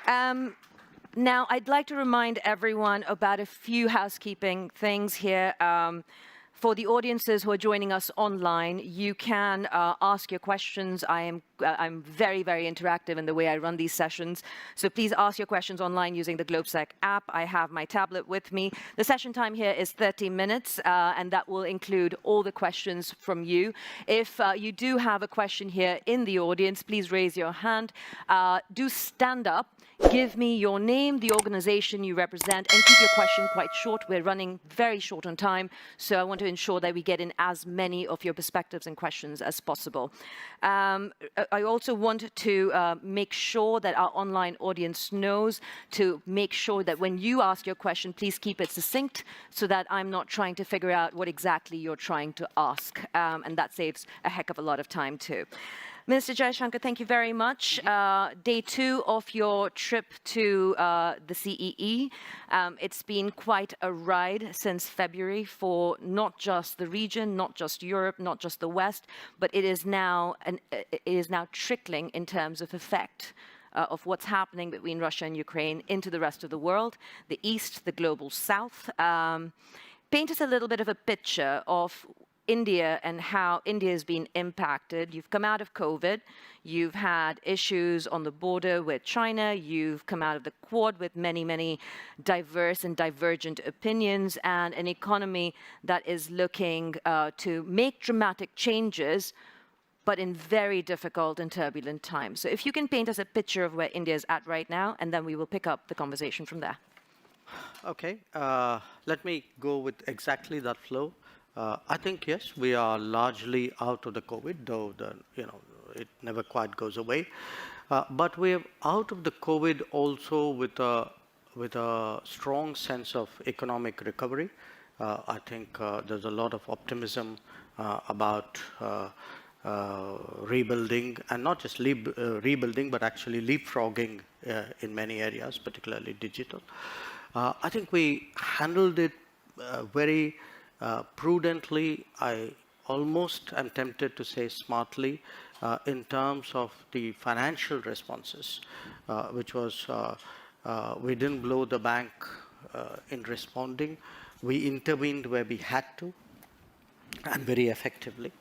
Now, I'd like to remind everyone about a few housekeeping things here. For the audiences who are joining us online, you can ask your questions. I'm very, very interactive in the way I run these sessions. So please ask your questions online using the GLOBSEC app. I have my tablet with me. The session time here is 30 minutes, and that will include all the questions from you. If you do have a question here in the audience, please raise your hand. Do stand up. Give me your name, the organization you represent, and keep your question quite short. We're running very short on time, so I want to ensure that we get in as many of your perspectives and questions as possible. I also want to make sure that our online audience knows to make sure that when you ask your question, please keep it succinct so that I'm not trying to figure out what exactly you're trying to ask, and that saves a heck of a lot of time too. Minister Jaishankar, thank you very much. Day 2 of your trip to the CEE. It's been quite a ride since February for not just the region, not just Europe, not just the West, but it is now trickling in terms of effect of what's happening between Russia and Ukraine into the rest of the world, the East, the global South. Paint us a little bit of a picture of India and how India has been impacted. You've come out of COVID, you've had issues on the border with China, you've come out of the Quad with many, many diverse and divergent opinions, and an economy that is looking to make dramatic changes, but in very difficult and turbulent times. So if you can paint us a picture of where India is at right now, and then we will pick up the conversation from there. Okay, let me go with exactly that flow. I think, yes, we are largely out of the COVID, though it never quite goes away. But we are out of the COVID also with a strong sense of economic recovery. I think there's a lot of optimism about rebuilding, and not just rebuilding, but actually leapfrogging in many areas, particularly digital. I think we handled it very prudently. I almost am tempted to say smartly, in terms of the financial responses, which was we didn't blow the bank in responding. We intervened where we had to, and very effectively.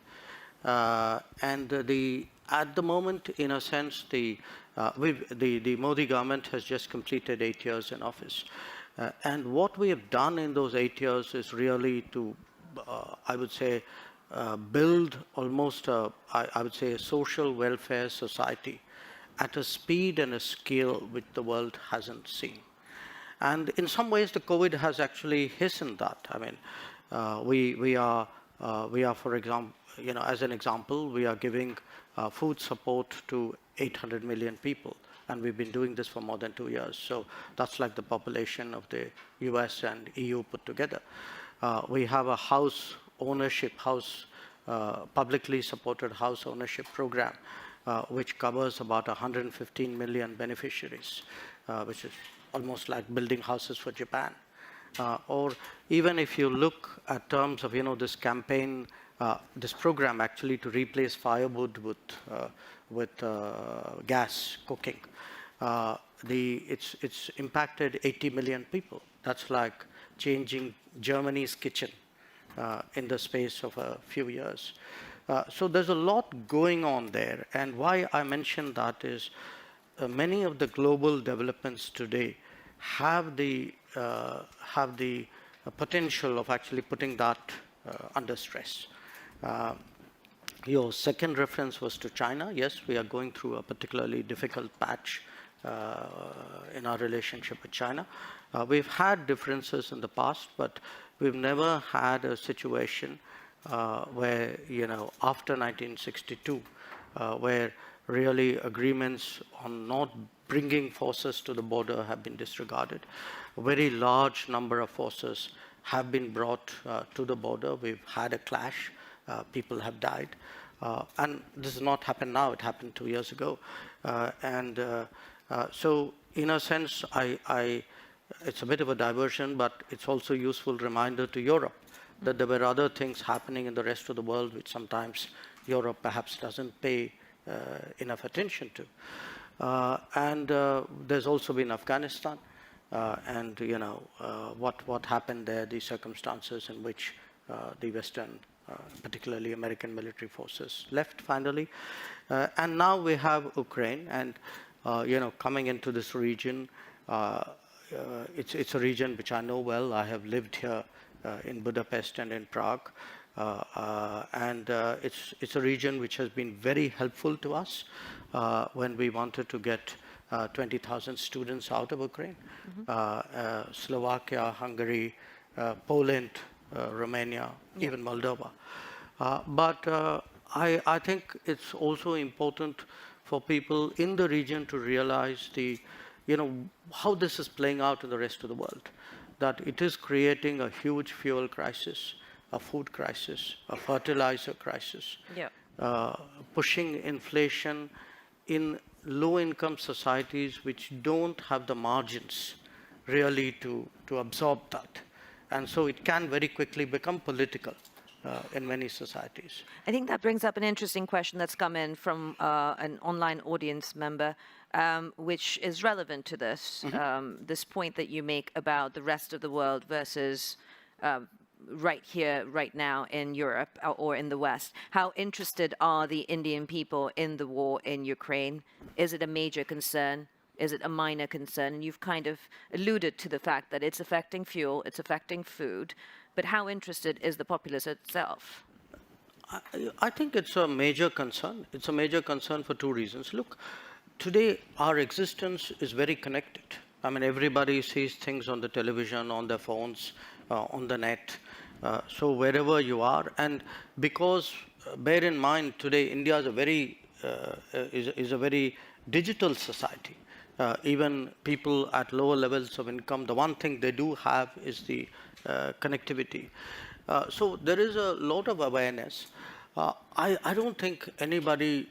And at the moment, in a sense, the Modi government has just completed 8 years in office. And what we have done in those 8 years is really to, I would say, build almost, I would say, a social welfare society at a speed and a scale which the world hasn't seen. And in some ways, the COVID has actually hastened that. I mean, we are, for example, as an example, we are giving food support to 800 million people. And we've been doing this for more than 2 years. So that's like the population of the US and EU put together. We have a house ownership, publicly supported house ownership program, which covers about 115 million beneficiaries, which is almost like building houses for Japan. Or even if you look at terms of, this campaign, this program actually to replace firewood with gas cooking. It's impacted 80 million people. That's like changing Germany's kitchen in the space of a few years. So there's a lot going on there. And why I mention that is many of the global developments today have the potential of actually putting that under stress. Your second reference was to China. Yes, we are going through a particularly difficult patch in our relationship with China. We've had differences in the past, but we've never had a situation where, after 1962, where really agreements on not bringing forces to the border have been disregarded. A very large number of forces have been brought to the border. We've had a clash. People have died. And this has not happened now. It happened 2 years ago. So in a sense, it's a bit of a diversion, but it's also a useful reminder to Europe that there were other things happening in the rest of the world which sometimes Europe perhaps doesn't pay enough attention to. And there's also been Afghanistan, and what happened there, the circumstances in which the Western, particularly American military forces left finally. And now we have Ukraine, and coming into this region, it's a region which I know well. I have lived here in Budapest and in Prague. And it's a region which has been very helpful to us when we wanted to get 20,000 students out of Ukraine. Slovakia, Hungary, Poland, Romania, even Moldova. But I think it's also important for people in the region to realize how this is playing out in the rest of the world, that it is creating a huge fuel crisis, a food crisis, a fertilizer crisis, pushing inflation in low-income societies which don't have the margins really to absorb that. And so it can very quickly become political in many societies. I think that brings up an interesting question that's come in from an online audience member, which is relevant to this, this point that you make about the rest of the world versus right here, right now in Europe or in the West. How interested are the Indian people in the war in Ukraine? Is it a major concern? Is it a minor concern? And you've kind of alluded to the fact that it's affecting fuel, it's affecting food, but how interested is the populace itself? I think it's a major concern. It's a major concern for two reasons. Look, today our existence is very connected. I mean, everybody sees things on the television, on their phones, on the net. So wherever you are, and because bear in mind today India is a very digital society. Even people at lower levels of income, the one thing they do have is the connectivity. So there is a lot of awareness. I don't think anybody,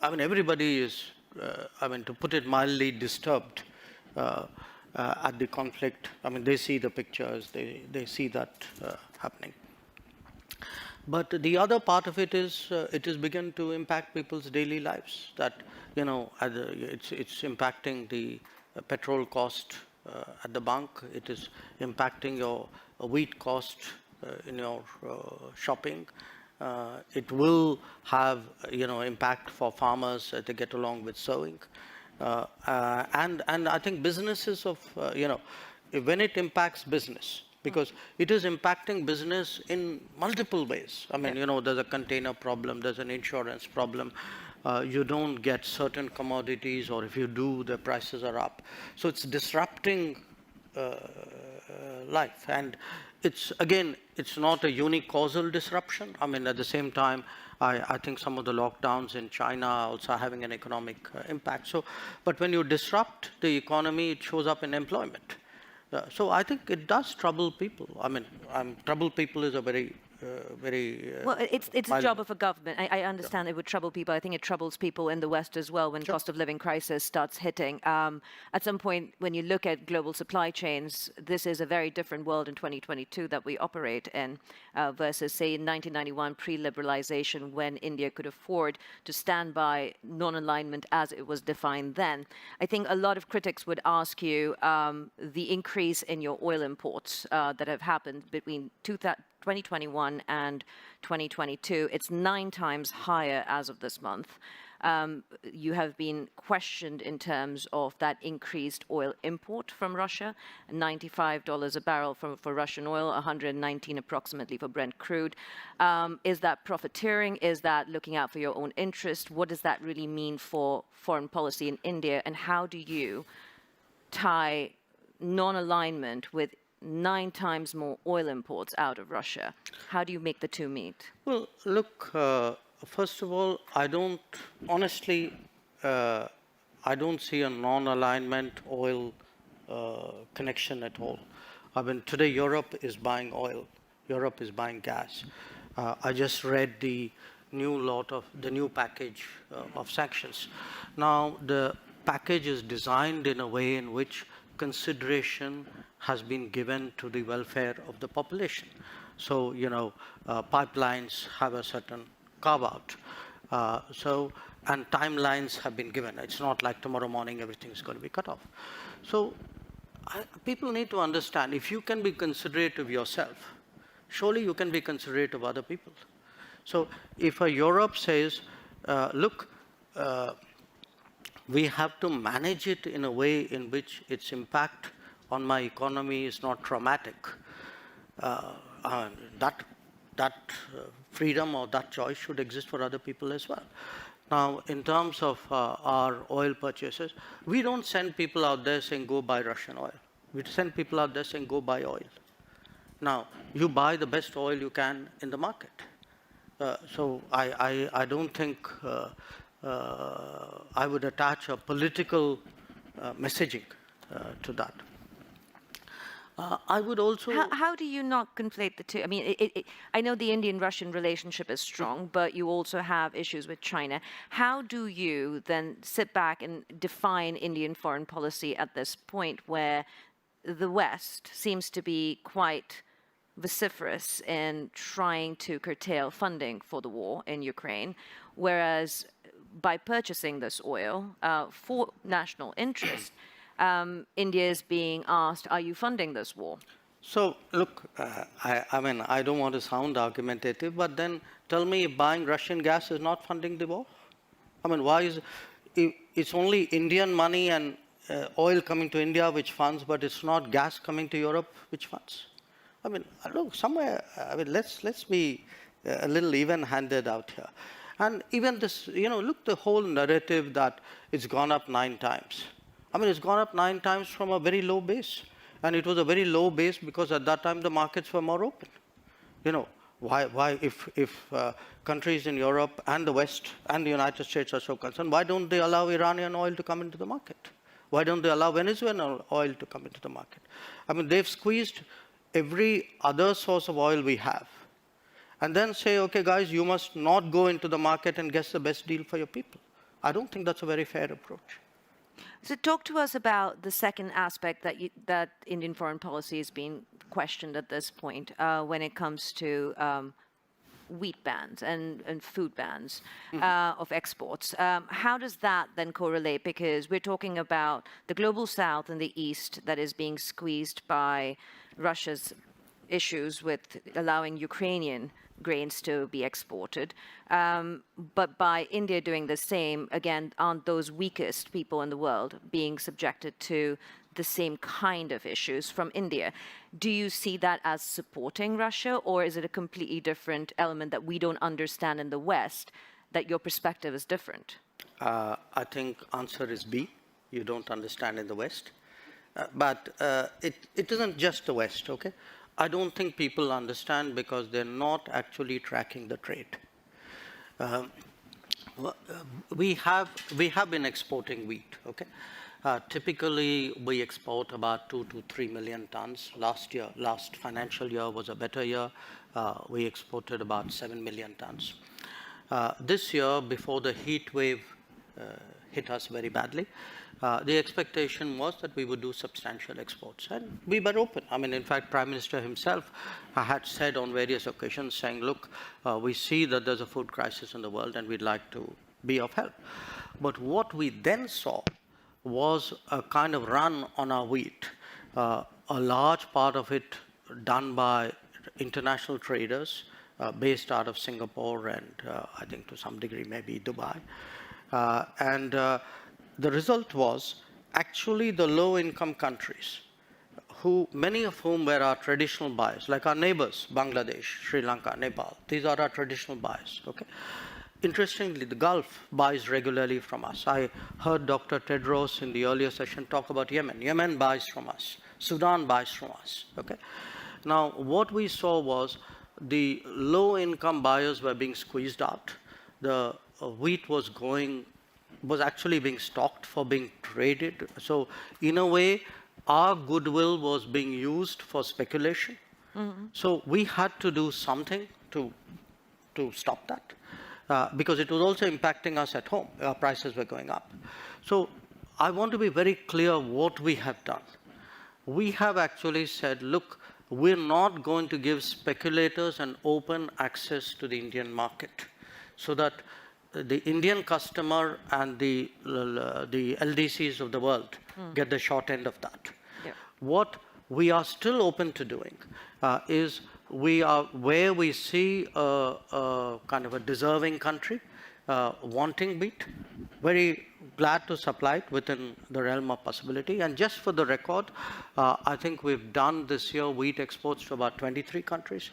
everybody is, to put it mildly, disturbed at the conflict. They see the pictures, they see that happening. But the other part of it is begun to impact people's daily lives. That it's impacting the petrol cost at the bunk. It is impacting your wheat cost in your shopping. It will have impact for farmers to get along with sowing. And I think businesses when it impacts business, because it is impacting business in multiple ways. There's a container problem, there's an insurance problem. You don't get certain commodities, or if you do, the prices are up. So it's disrupting life. And it's not a unique causal disruption. At the same time, I think some of the lockdowns in China are also having an economic impact. So, but when you disrupt the economy, it shows up in employment. So I think it does trouble people. Trouble people is a very well, it's a job of a government. I understand it would trouble people. I think it troubles people in the West as well when cost of living crisis starts hitting. At some point, when you look at global supply chains, this is a very different world in 2022 that we operate in versus, say, in 1991, pre-liberalization, when India could afford to stand by non-alignment as it was defined then. I think a lot of critics would ask you the increase in your oil imports that have happened between 2021 and 2022, it's 9 times higher as of this month. You have been questioned in terms of that increased oil import from Russia, $95 a barrel for Russian oil, 119 approximately for Brent crude. Is that profiteering? Is that looking out for your own interest? What does that really mean for foreign policy in India? And how do you tie non-alignment with 9 times more oil imports out of Russia? How do you make the two meet? Well, look, first of all, I don't see a non-alignment oil connection at all. Today Europe is buying oil. Europe is buying gas. I just read the new package of sanctions. Now, the package is designed in a way in which consideration has been given to the welfare of the population. So, pipelines have a certain carve-out. and timelines have been given. It's not like tomorrow morning everything's going to be cut off. So people need to understand, if you can be considerate of yourself, surely you can be considerate of other people. So if a Europe says, look, we have to manage it in a way in which its impact on my economy is not traumatic, that freedom or that choice should exist for other people as well. Now, in terms of our oil purchases, we don't send people out there saying, go buy Russian oil. We send people out there saying, go buy oil. Now, you buy the best oil you can in the market. So I don't think I would attach a political messaging to that. I would also... How do you not conflate the two? I mean, I know the Indian-Russian relationship is strong, but you also have issues with China. How do you then sit back and define Indian foreign policy at this point where the West seems to be quite vociferous in trying to curtail funding for the war in Ukraine, whereas by purchasing this oil for national interest, India is being asked, are you funding this war? So, look, I mean, I don't want to sound argumentative, but then tell me if buying Russian gas is not funding the war? I mean, why is it's only Indian money and oil coming to India which funds, but it's not gas coming to Europe which funds? I mean, look, somewhere, I mean, let's be a little even-handed out here. And even this, look, the whole narrative that it's gone up 9 times. I mean, it's gone up 9 times from a very low base. And it was a very low base because at that time the markets were more open. Why if countries in Europe and the West and the United States are so concerned, why don't they allow Iranian oil to come into the market? Why don't they allow Venezuelan oil to come into the market? I mean, they've squeezed every other source of oil we have. And then say, okay, guys, you must not go into the market and get the best deal for your people. I don't think that's a very fair approach. So talk to us about the second aspect that Indian foreign policy is being questioned at this point when it comes to wheat bans and food bans of exports. How does that then correlate? Because we're talking about the global south and the east that is being squeezed by Russia's issues with allowing Ukrainian grains to be exported. But by India doing the same, again, aren't those weakest people in the world being subjected to the same kind of issues from India? Do you see that as supporting Russia, or is it a completely different element that we don't understand in the West, that your perspective is different? I think answer is B. You don't understand in the West. But it isn't just the West, okay? I don't think people understand because they're not actually tracking the trade. We have been exporting wheat, okay? Typically, we export about 2 to 3 million tons. Last financial year was a better year. We exported about 7 million tons. This year, before the heat wave hit us very badly, the expectation was that we would do substantial exports, and we were open. I mean, in fact, Prime Minister himself had said on various occasions, saying, look, we see that there's a food crisis in the world and we'd like to be of help. But what we then saw was a kind of run on our wheat, a large part of it done by international traders based out of Singapore and I think to some degree maybe Dubai. The result was actually the low-income countries, many of whom were our traditional buyers, like our neighbors, Bangladesh, Sri Lanka, Nepal. These are our traditional buyers, okay? Interestingly, the Gulf buys regularly from us. I heard Dr. Tedros in the earlier session talk about Yemen. Yemen buys from us. Sudan buys from us, okay? Now, what we saw was the low-income buyers were being squeezed out. The wheat was actually being stocked for being traded. So in a way, our goodwill was being used for speculation. Mm-hmm. So we had to do something to stop that because it was also impacting us at home. Our prices were going up. So I want to be very clear what we have done. We have actually said, look, we're not going to give speculators an open access to the Indian market so that the Indian customer and the LDCs of the world get the short end of that. Yeah. What we are still open to doing is where we see a kind of a deserving country wanting wheat, very glad to supply it within the realm of possibility. And just for the record, I think we've done this year wheat exports to about 23 countries.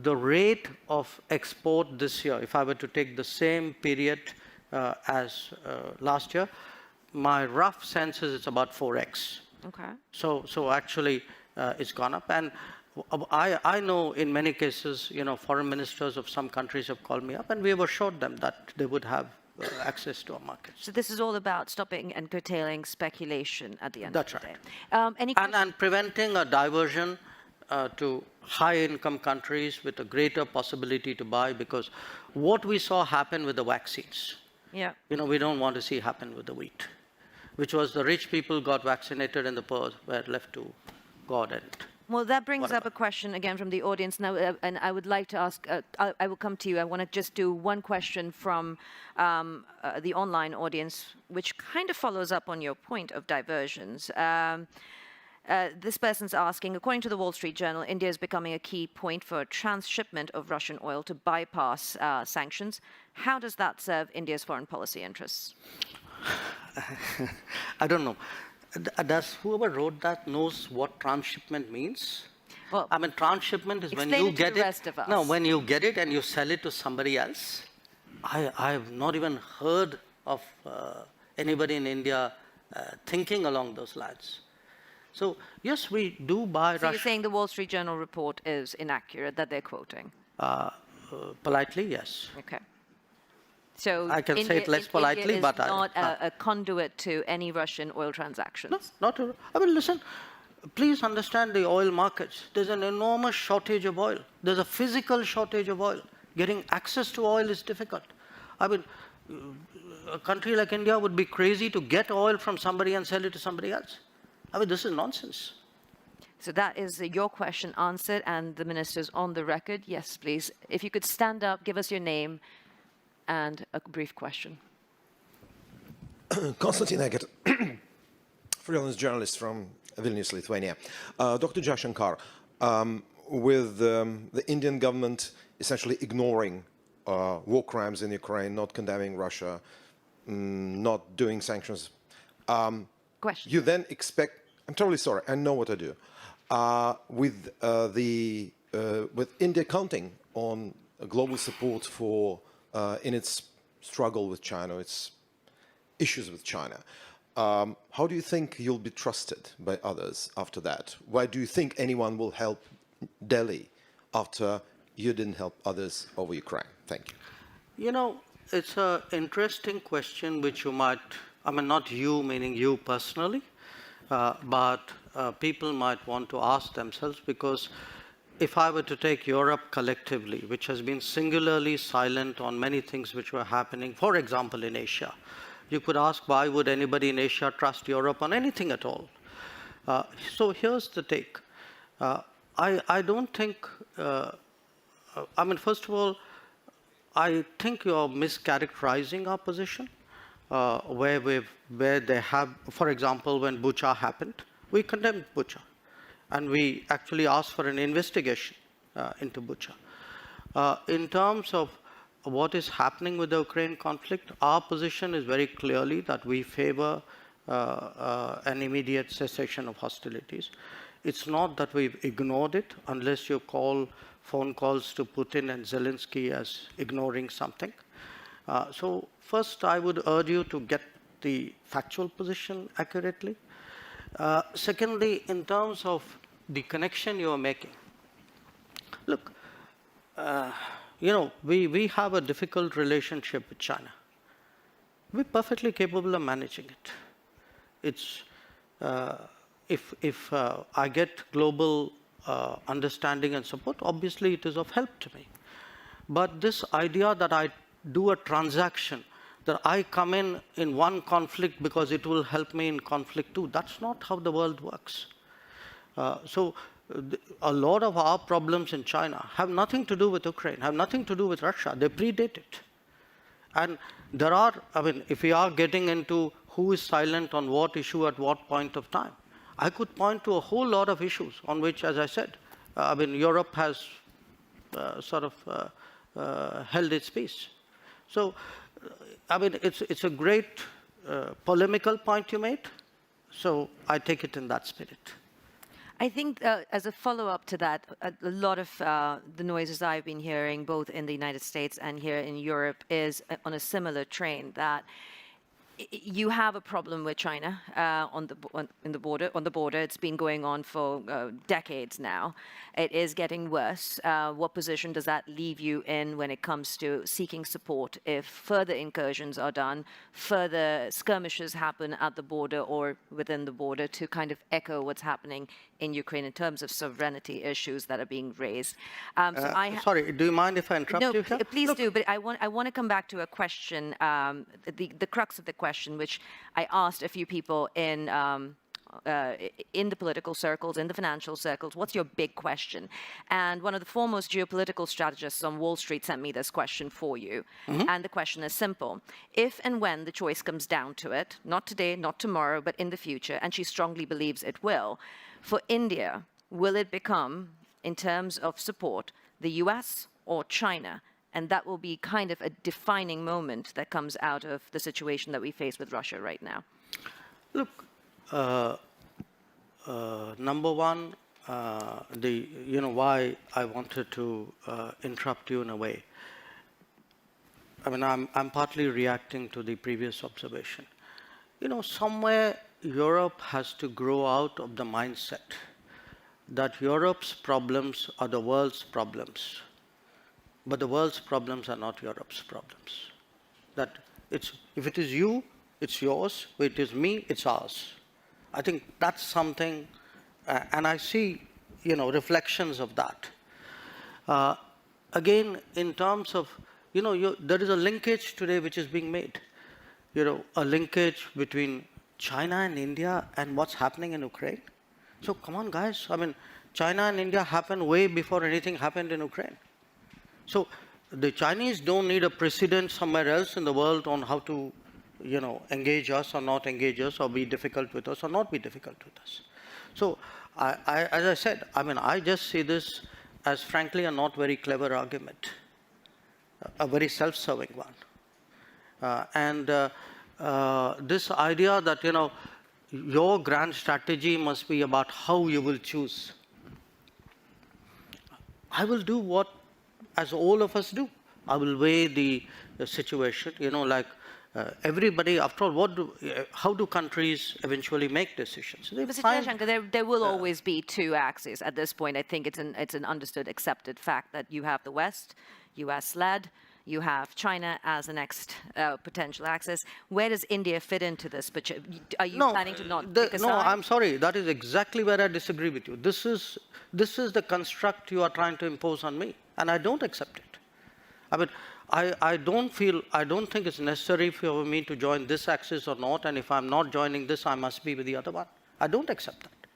The rate of export this year, if I were to take the same period as last year, my rough sense is it's about 4x. Okay. So actually, it's gone up. And I know in many cases, foreign ministers of some countries have called me up, and we have assured them that they would have access to our markets. So this is all about stopping and curtailing speculation at the end That's of the right. day. And preventing a diversion to high-income countries with a greater possibility to buy, because what we saw happen with the vaccines, we don't want to see happen with the wheat, which was the rich people got vaccinated and the poor were left to God and well, that brings up a question again from the audience now, and I would like to ask, I will come to you. I want to just do one question from the online audience, which kind of follows up on your point of diversions. This person's asking, according to the Wall Street Journal, India is becoming a key point for transshipment of Russian oil to bypass sanctions. How does that serve India's foreign policy interests? I don't know. Does whoever wrote that knows what transshipment means? Well, I mean, transshipment is when explain you it to get the it. rest of us. No, when you get it and you sell it to somebody else. I've not even heard of anybody in India thinking along those lines. So yes, we do buy So Russian. you're saying the Wall Street Journal report is inaccurate, that they're quoting? Politely, yes. Okay. So I can say it less politely, India but is not a conduit to any Russian oil transactions. No, not at all. I mean, listen, please understand the oil markets. There's an enormous shortage of oil. There's a physical shortage of oil. Getting access to oil is difficult. I mean, a country like India would be crazy to get oil from somebody and sell it to somebody else. I mean, this is nonsense. So that is your question answered, and the minister's on the record. Yes, please. If you could stand up, give us your name and a brief question. Konstantin Eggert, freelance journalist from Vilnius, Lithuania. Dr. Jaishankar, with the Indian government essentially ignoring war crimes in Ukraine, not condemning Russia, not doing sanctions, Question. you then expect, I'm totally sorry, I know what I do, with India counting on global support for in its struggle with China, its issues with China. How do you think you'll be trusted by others after that? Why do you think anyone will help Delhi after you didn't help others over Ukraine? Thank you. You know, it's an interesting question which you might, I mean, not you, meaning you personally, but people might want to ask themselves, because if I were to take Europe collectively, which has been singularly silent on many things which were happening, for example, in Asia, you could ask, why would anybody in Asia trust Europe on anything at all? So here's the take. I don't think, I mean, first of all, I think you're mischaracterizing our position, where they have, for example, when Bucha happened, we condemned Bucha. And we actually asked for an investigation into Bucha. In terms of what is happening with the Ukraine conflict, our position is very clearly that we favor an immediate cessation of hostilities. It's not that we've ignored it, unless you call phone calls to Putin and Zelensky as ignoring something. So first, I would urge you to get the factual position accurately. Secondly, in terms of the connection you are making, look, you know, we have a difficult relationship with China. We're perfectly capable of managing it. It's, if I get global understanding and support, obviously it is of help to me. But this idea that I do a transaction, that I come in one conflict because it will help me in conflict too, that's not how the world works. So a lot of our problems in China have nothing to do with Ukraine, have nothing to do with Russia. They predate it. And there are, I mean, if we are getting into who is silent on what issue at what point of time, I could point to a whole lot of issues on which, as I said, I mean, Europe has held its peace. So, I mean, it's a great polemical point you made. So I take it in that spirit. I think as a follow-up to that, a lot of the noises I've been hearing, both in the United States and here in Europe, is on a similar train, that you have a problem with China on the border. It's been going on for decades now. It is getting worse. What position does that leave you in when it comes to seeking support if further incursions are done, further skirmishes happen at the border or within the border, to kind of echo what's happening in Ukraine in terms of sovereignty issues that are being raised? Sorry, do you mind if I interrupt you here? No, please do. But I want to come back to a question, the crux of the question, which I asked a few people in the political circles, in the financial circles. What's your big question? And one of the foremost geopolitical strategists on Wall Street sent me this question for you. And the question is simple. If and when the choice comes down to it, not today, not tomorrow, but in the future, and she strongly believes it will, for India, will it become, in terms of support, the US or China? And that will be kind of a defining moment that comes out of the situation that we face with Russia right now. Look, number one, why I wanted to interrupt you in a way. I mean, I'm partly reacting to the previous observation. You know, somewhere Europe has to grow out of the mindset that Europe's problems are the world's problems, but the world's problems are not Europe's problems. That if it is you, it's yours. If it is me, it's ours. I think that's something, and I see, reflections of that. Again, in terms of, there is a linkage today which is being made. A linkage between China and India and what's happening in Ukraine. So come on, guys. I mean, China and India happened way before anything happened in Ukraine. So the Chinese don't need a precedent somewhere else in the world on how to, engage us or not engage us, or be difficult with us or not be difficult with us. So as I said, I mean, I just see this as frankly a not very clever argument, a very self-serving one. This idea that, your grand strategy must be about how you will choose. I will do what, as all of us do. I will weigh the situation, everybody, after all, how do countries eventually make decisions? Mr. Jaishankar, there will always be two axes at this point. I think it's an understood, accepted fact that you have the West, US-led, you have China as the next potential axis. Where does India fit into this? But are you planning to not pick a side? No, I'm sorry. That is exactly where I disagree with you. This is the construct you are trying to impose on me, and I don't accept it. I mean, I don't think it's necessary for me to join this axis or not, and if I'm not joining this, I must be with the other one. I don't accept that.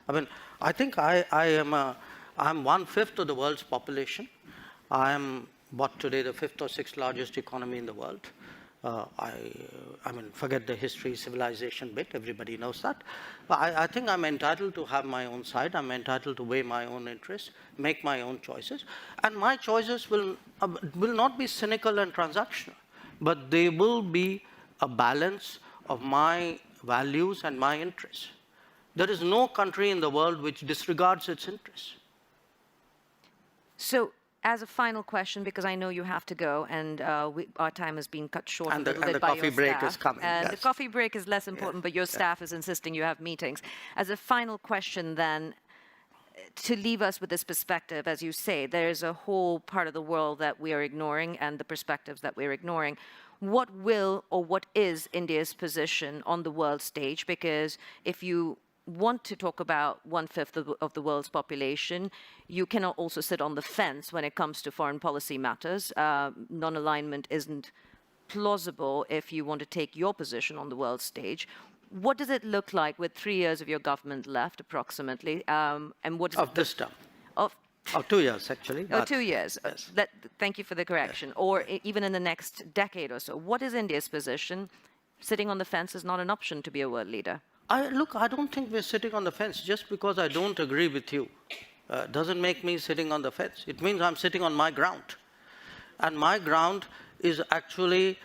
I mean, I think I'm 1/5 of the world's population. I am today the 5th or 6th largest economy in the world. I mean, forget the history, civilization bit, everybody knows that. But I think I'm entitled to have my own side. I'm entitled to weigh my own interests, make my own choices. And my choices will not be cynical and transactional, but they will be a balance of my values and my interests. There is no country in the world which disregards its interests. So, as a final question, because I know you have to go, and our time has been cut short a little bit by your staff. And the coffee break is coming. And yes. the coffee break is less important, but your staff is insisting you have meetings. As a final question, then, to leave us with this perspective, as you say, there is a whole part of the world that we are ignoring, and the perspectives that we're ignoring. What will or what is India's position on the world stage? Because if you want to talk about 1/5 of the world's population, you cannot also sit on the fence when it comes to foreign policy matters. Non-alignment isn't plausible if you want to take your position on the world stage. What does it look like with 3 years of your government left, approximately? And what does of this term? Oh, 2 years, actually. Oh, but 2 years. yes. Thank you for the correction. Or even in the next decade or so. What is India's position? Sitting on the fence is not an option to be a world leader. Look, I don't think we're sitting on the fence. Just because I don't agree with you doesn't make me sitting on the fence. It means I'm sitting on my ground. And my ground is actually,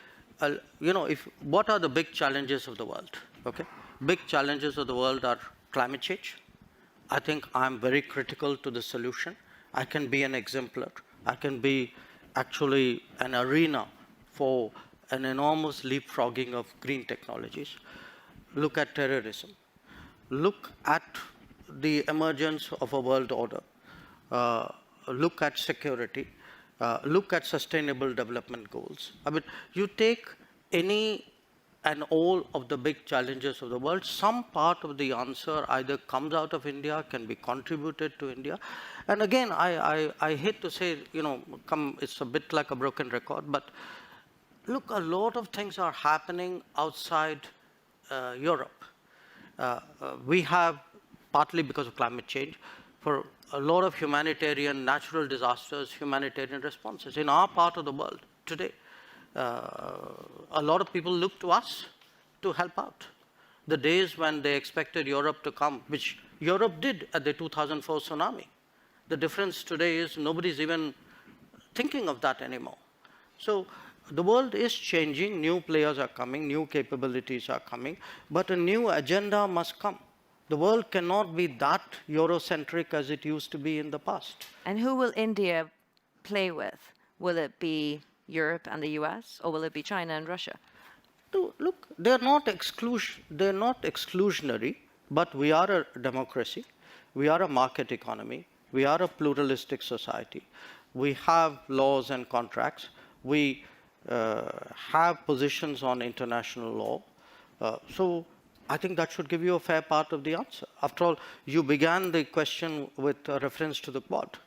what are the big challenges of the world? Okay, big challenges of the world are climate change. I think I'm very critical to the solution. I can be an exemplar. I can be actually an arena for an enormous leapfrogging of green technologies. Look at terrorism. Look at the emergence of a world order. Look at security. Look at sustainable development goals. I mean, you take any and all of the big challenges of the world, some part of the answer either comes out of India, can be contributed to India. And again, I hate to say, it's a bit like a broken record, but look, a lot of things are happening outside Europe. We have, partly because of climate change, for a lot of humanitarian, natural disasters, humanitarian responses. In our part of the world today, a lot of people look to us to help out. The days when they expected Europe to come, which Europe did at the 2004 tsunami. The difference today is nobody's even thinking of that anymore. So the world is changing, new players are coming, new capabilities are coming, but a new agenda must come. The world cannot be that Eurocentric as it used to be in the past. And who will India play with? Will it be Europe and the US, or will it be China and Russia? Look, they're not exclusionary, but we are a democracy. We are a market economy. We are a pluralistic society. We have laws and contracts. We have positions on international law. So I think that should give you a fair part of the answer. After all, you began the question with a reference to the Quad.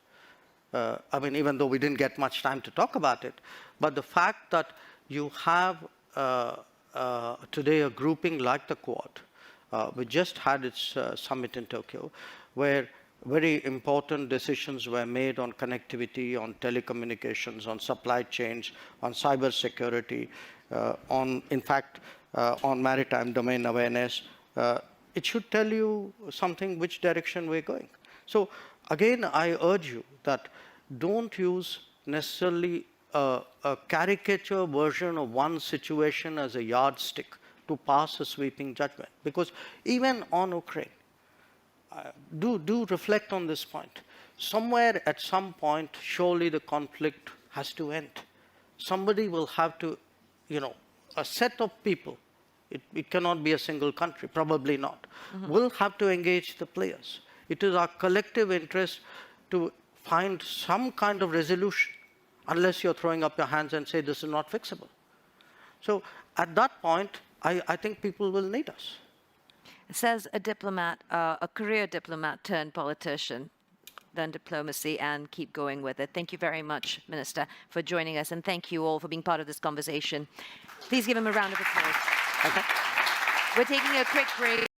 Even though we didn't get much time to talk about it, but the fact that you have today a grouping like the Quad, we just had its summit in Tokyo, where very important decisions were made on connectivity, on telecommunications, on supply chains, on cybersecurity, on maritime domain awareness. It should tell you something, which direction we're going. So again, I urge you that don't use necessarily a caricature version of one situation as a yardstick to pass a sweeping judgment. Because even on Ukraine, do reflect on this point. Somewhere at some point, surely the conflict has to end. Somebody will have to, a set of people, it cannot be a single country, probably not, will have to engage the players. It is our collective interest to find some kind of resolution, unless you're throwing up your hands and say this is not fixable. So at that point, I think people will need us. Says a diplomat, a career diplomat turned politician, learn diplomacy and keep going with it. Thank you very much, Minister, for joining us, and thank you all for being part of this conversation. Please give him a round of applause. Okay. We're taking a quick break.